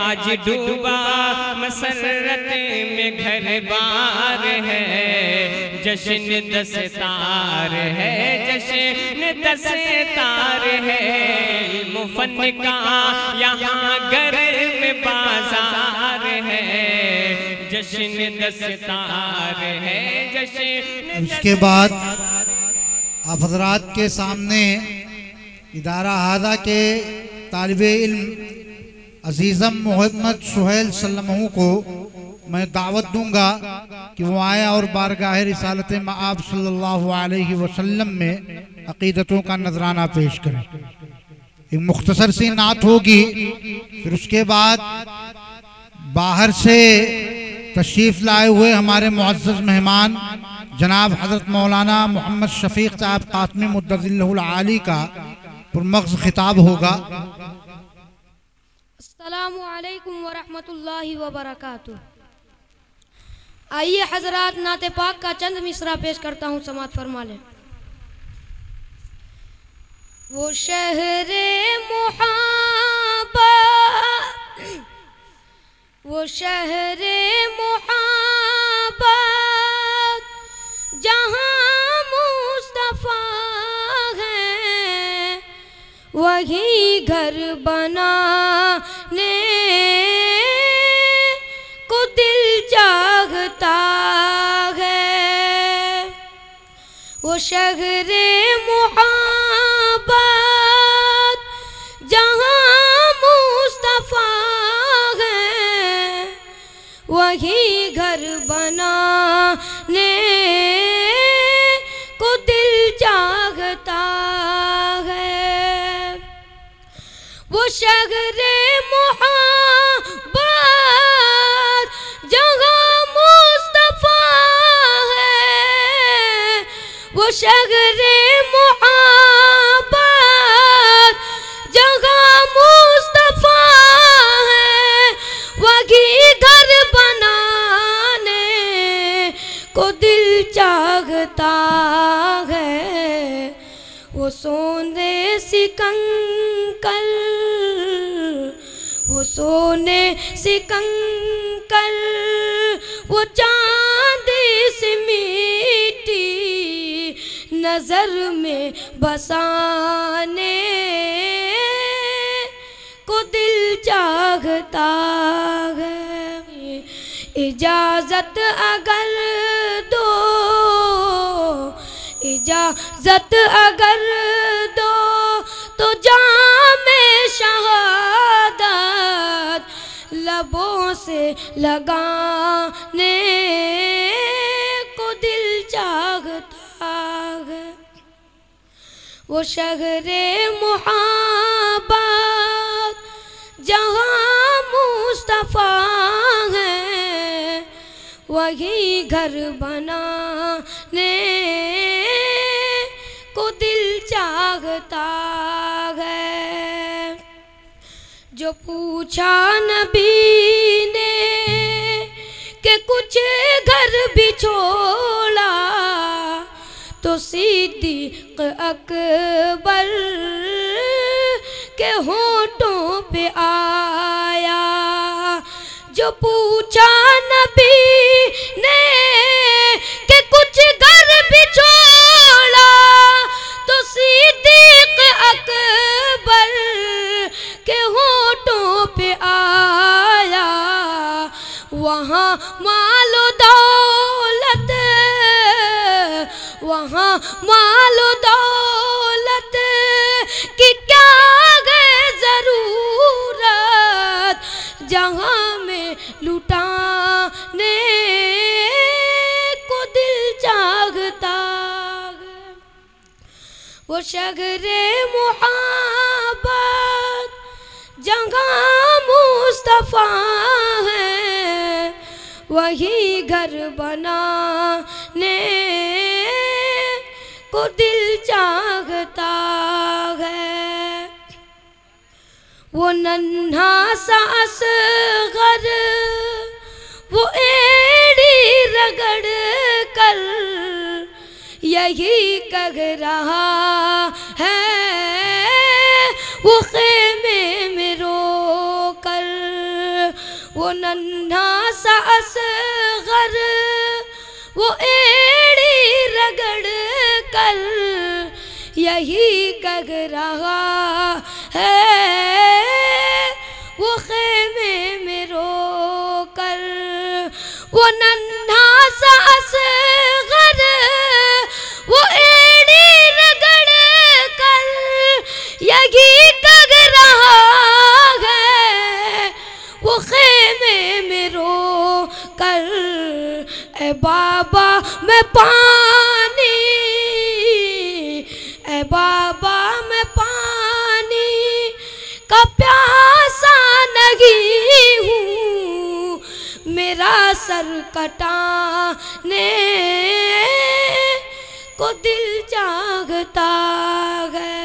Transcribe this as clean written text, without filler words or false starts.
آج ڈوبا مسرت میں گھر بار ہے، جشن دستار ہے، جشن دستار ہے، مفن کا یہاں گرم بازار ہے، جشن دستار ہے، جشن۔ اس کے بعد آپ حضرات کے سامنے ادارہ ہادہ کے طالب علم عزیزم محمد سہیل سلمہ کو میں دعوت دوں گا کہ وہ آئے اور بارگاہ رسالت مآب صلی اللہ علیہ وسلم میں عقیدتوں کا نذرانہ پیش کریں۔ ایک مختصر سی نعت ہوگی، پھر اس کے بعد باہر سے تشریف لائے ہوئے ہمارے معزز مہمان جناب حضرت مولانا محمد شفیق صاحب قاسمی مدد اللہ العالی کا پرمغز خطاب ہوگا۔ السلام علیکم ورحمۃ اللہ وبرکاتہ۔ آئیے حضرات نعت پاک کا چند مصرع پیش کرتا ہوں، سماعت فرما لیں۔ وہ شہر محبت، وہ شہر محبت جہاں مصطفیٰ ہے، وہی گھر بنانے کو دل چاہتا ہے۔ وہ شہر محبت جہاں مصطفیٰ ہے، وہی گھر بنانے کو دل چاہتا ہے۔ وہ شہر محبت جہاں مصطفیٰ ہے، وہ شہر محبت جہاں مصطفیٰ ہے، وہی گھر بنانے کو دل چاہتا ہے۔ وہ سونے سی کنکر، وہ سونے سی کنکر، وہ چاندی سی میٹی نظر میں بسانے کو دل چاہتا ہے۔ اجازت اگر دو، اجازت اگر دو تو جام شہادت لبوں سے لگانے کو دل چاہتا ہے۔ وہ شہر محبت جہاں مصطفیٰ ہے، وہی گھر بنانے کو دل چاہتا ہے۔ جو پوچھا نبی نے کہ کچھ گھر بھی چھوڑا، تو صدیق اکبر کے ہونٹوں پہ آیا۔ جو پوچھا نبی نے کہ کچھ گھر بھی چھوڑا، تو صدیق اکبر کے ہونٹوں پہ آیا۔ وہاں مال و دولت، وہاں مال و دولت کی کیا ہے ضرورت، جہاں میں لٹانے کو دل چاہتا ہے۔ وہ شہر محبت جہاں مصطفیٰ ہے، وہی گھر بنانے کو دل چاہتا ہے۔ وہ ننھا سا اصغر، وہ ایڑی رگڑ کر یہی کہہ رہا ہے، وہ خیمے میں رو کر وہ ننھا سا اصغر وہ ایڑی رگڑ کر یہی کہہ رہا ہے، وہ خیمے میں رو کر وہ ننھا سا اصغر وہ ایڑی رگڑ کر یہی کہہ رہا ہے، وہ خیمے میں رو کر اے بابا میں پانی، اے بابا میں پانی کا پیاسا نہیں ہوں، میرا سر کٹانے کو دل چاہتا ہے۔